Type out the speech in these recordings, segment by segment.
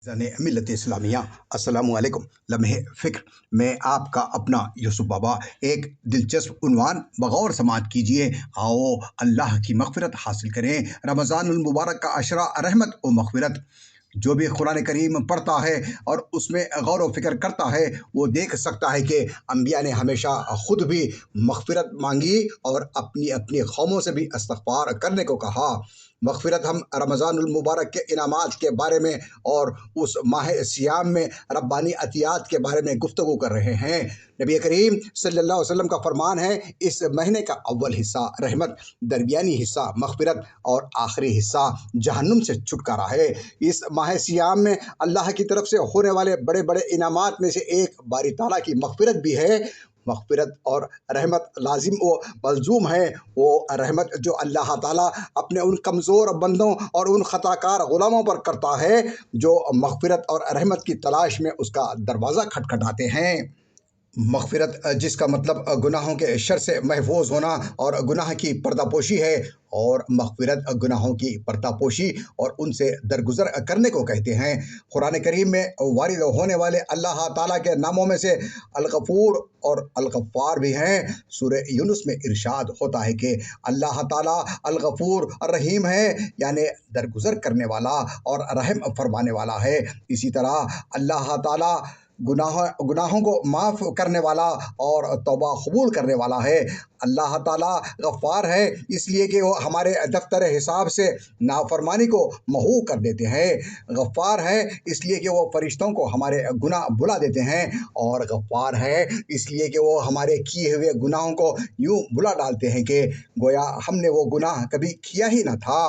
ज़ाने मिल्लत इस्लामिया अस्सलामु अलैकुम। लम्हे फ़िक्र में आपका अपना यूसुफ बाबा। एक दिलचस्प उन्वान बगौर समाअत कीजिए। आओ अल्लाह की मग़फ़िरत हासिल करें। रमज़ानुल मुबारक का अशरा रहमत व मग़फ़िरत। जो भी कुरान करीम पढ़ता है और उसमें गौर व फ़िक्र करता है वो देख सकता है कि अम्बिया ने हमेशा ख़ुद भी मग़फ़िरत मांगी और अपनी अपनी कौमों से भी इस्तिग़फ़ार करने को कहा। मग़फ़िरत हम रमज़ानुल मुबारक के इनामात के बारे में और उस माह सियाम में रब्बानी अतियात के बारे में गुफ्तगू कर रहे हैं। नबी करीम सल्लल्लाहु अलैहि वसल्लम का फरमान है, इस महीने का अव्वल हिस्सा रहमत, दरमियानी हिस्सा मग़फ़िरत और आखिरी हिस्सा जहन्नुम से छुटकारा है। इस माह सियाम में अल्लाह की तरफ से होने वाले बड़े बड़े इनामात में से एक बारी ताला की मग़फ़िरत भी है। मग़फ़िरत और रहमत लाजिम व मलज़ूम है। वो रहमत जो अल्लाह ताला अपने उन कमज़ोर बंदों और उन ख़ताकार ग़ुलामों पर करता है जो मग़फ़िरत और रहमत की तलाश में उसका दरवाज़ा खटखटाते हैं। मग़फ़िरत जिसका मतलब गुनाहों के शर से महफूज होना और गुनाह की पर्दापोशी है, और मग़फ़िरत गुनाहों की पर्दापोशी और उनसे दरगुज़र करने को कहते हैं। कुरान करीम में वारिद होने वाले अल्लाह ताला के नामों में से अल-गफ़ूर और अल-गफ़्फ़ार भी हैं। सूरह यूनुस में इरशाद होता है कि अल्लाह ताला अल-गफ़ूर रहीम है, यानी दरगुज़र करने वाला और रहम फरमाने वाला है। इसी तरह अल्लाह ताला गुनाहों को माफ़ करने वाला और तौबा कबूल करने वाला है। अल्लाह ताला गफ़्फ़ार है, इसलिए कि वो हमारे दफ्तर हिसाब से नाफरमानी को महू कर देते हैं। गफ़्फ़ार है इसलिए कि वो फ़रिश्तों को हमारे गुनाह भुला देते हैं, और गफ़्फ़ार है इसलिए कि वो हमारे किए हुए गुनाहों को यूँ भुला डालते हैं कि गोया हमने वो गुनाह कभी किया ही न था।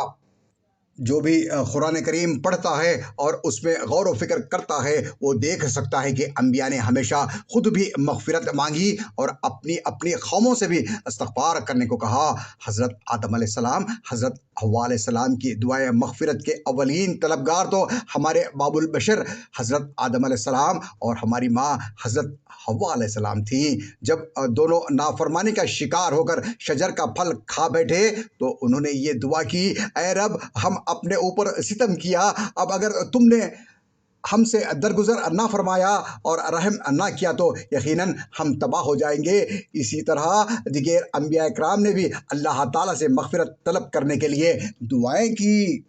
जो भी कुरान करीम पढ़ता है और उसमें गौर व फ़िक्र करता है वो देख सकता है कि अम्बिया ने हमेशा ख़ुद भी मग़फ़िरत मांगी और अपनी अपनी कौमों से भी इस्तिग़फ़ार करने को कहा। हज़रत आदम अलैहिस्सलाम, हज़रत हव्वा अलैहिस्सलाम की दुआए मग़फ़िरत के अव्वलीन तलबगार तो हमारे बाबुल बशर हज़रत आदम अलैहिस्सलाम और हमारी माँ हज़रत हव्वा अलैहिस्सलाम थी। जब दोनों नाफरमानी का शिकार होकर शजर का फल खा बैठे तो उन्होंने ये दुआ की, ऐ रब, हम अपने ऊपर सितम किया, अब अगर तुमने हमसे दरगुज़र ना फरमाया और रहम ना किया तो यकीनन हम तबाह हो जाएंगे। इसी तरह दीगर अम्बिया इकराम ने भी अल्लाह ताला से मग़फ़िरत तलब करने के लिए दुआएं की।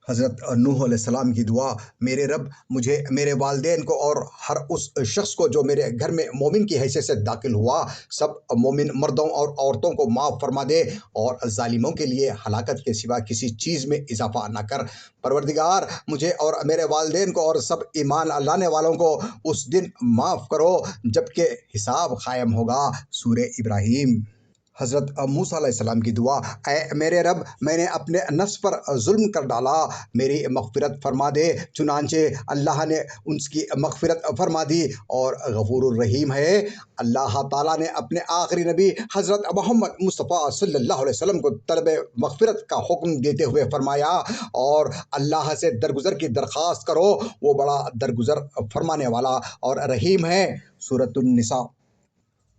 हज़रत नूह अलैहिस्सलाम की दुआ, मेरे रब, मुझे, मेरे वालिदैन को और हर उस शख्स को जो मेरे घर में मोमिन की हैसियत से दाखिल हुआ, सब मोमिन मर्दों और औरतों को माफ़ फरमा दे और ज़ालिमों के लिए हलाकत के सिवा किसी चीज़ में इजाफ़ा न कर। परवरदिगार, मुझे और मेरे वालिदैन को और सब ईमान लाने वालों को उस दिन माफ़ करो जबकि हिसाब कायम होगा। सूरह इब्राहीम। हज़रत मूसा अलैहिस्सलाम की दुआ, ऐ मेरे रब, मैंने अपने नफ्स पर जुल्म कर डाला, मेरी मग़फ़िरत फरमा दे। चुनांचे अल्लाह ने उसकी मग़फ़िरत फरमा दी और गफ़ूरुर रहीम है। अल्लाह ताला ने अपने आखिरी नबी हज़रत मोहम्मद मुस्तफ़ा सल्लल्लाहु अलैहि वसल्लम को तलब मग़फ़िरत का हुक्म देते हुए फरमाया, और अल्लाह से दरगुज़र की दरख्वास्त करो, वो बड़ा दरगुज़र फरमाने वाला और रहीम है। सूरतुन निसा।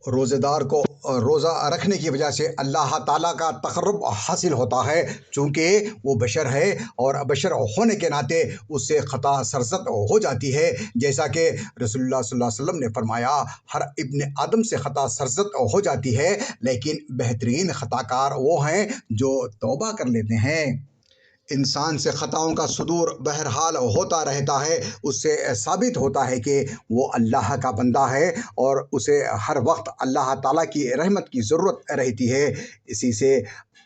रोज़ेदार को रोज़ा रखने की वजह से अल्लाह ताला का तक़र्रुब हासिल होता है, चूँकि वो बशर है और बशर होने के नाते उससे ख़ता सरज़द हो जाती है। जैसा कि रसूलुल्लाह सल्लल्लाहु अलैहि वसल्लम ने फरमाया, हर इब्न आदम से ख़ता सरज़द हो जाती है, लेकिन बेहतरीन ख़ताकार वो हैं जो तौबा कर लेते हैं। इंसान से ख़ताओं का सुदूर बहरहाल होता रहता है, उससे साबित होता है कि वो अल्लाह का बंदा है और उसे हर वक्त अल्लाह ताला की रहमत की ज़रूरत रहती है। इसी से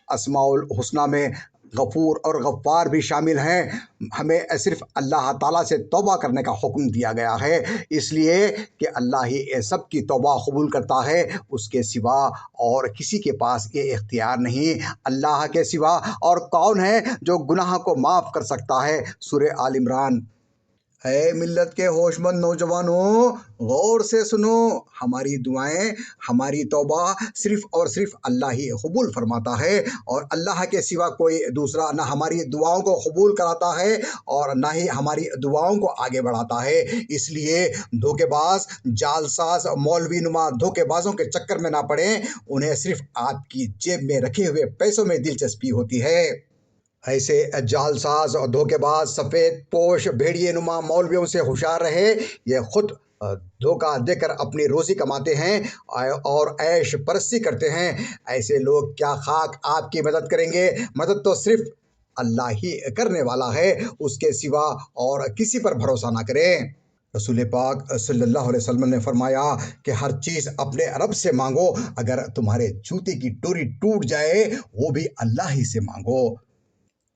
अस्माउल हुस्ना में गफ़ूर और गफ़्फ़ार भी शामिल हैं। हमें सिर्फ़ अल्लाह ताला से तौबा करने का हुक्म दिया गया है, इसलिए कि अल्लाह ही सब की तौबा कबूल करता है, उसके सिवा और किसी के पास ये इख्तियार नहीं। अल्लाह के सिवा और कौन है जो गुनाह को माफ़ कर सकता है। सूरह आल इमरान। है मिल्लत के होशमंद नौजवानों, गौर से सुनो, हमारी दुआएं, हमारी तौबा सिर्फ़ और सिर्फ़ अल्लाह ही कबूल फरमाता है, और अल्लाह के सिवा कोई दूसरा ना हमारी दुआओं को कबूल कराता है और ना ही हमारी दुआओं को आगे बढ़ाता है। इसलिए धोखेबाज, जालसाज, मौलवी नुमा धोखेबाजों के चक्कर में ना पड़ें। उन्हें सिर्फ़ आपकी जेब में रखे हुए पैसों में दिलचस्पी होती है। ایسے جال ساز اور دھوکے باز سفید پوش بھیڑیے نما مولویوں سے ہوشیار رہے۔ یہ خود دھوکہ دے کر اپنی روزی کماتے ہیں اور عیش پرستی کرتے ہیں۔ ایسے لوگ کیا خاک آپ کی مدد کریں گے؟ مدد تو صرف اللہ ہی کرنے والا ہے، اس کے سوا اور کسی پر بھروسہ نہ کریں۔ رسول پاک صلی اللہ علیہ وسلم نے فرمایا کہ ہر چیز اپنے رب سے مانگو، اگر تمہارے جوتے کی ڈوری ٹوٹ جائے وہ بھی اللہ ہی سے مانگو۔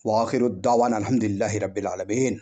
وآخر الدعوانا الحمد للہ رب العالمین۔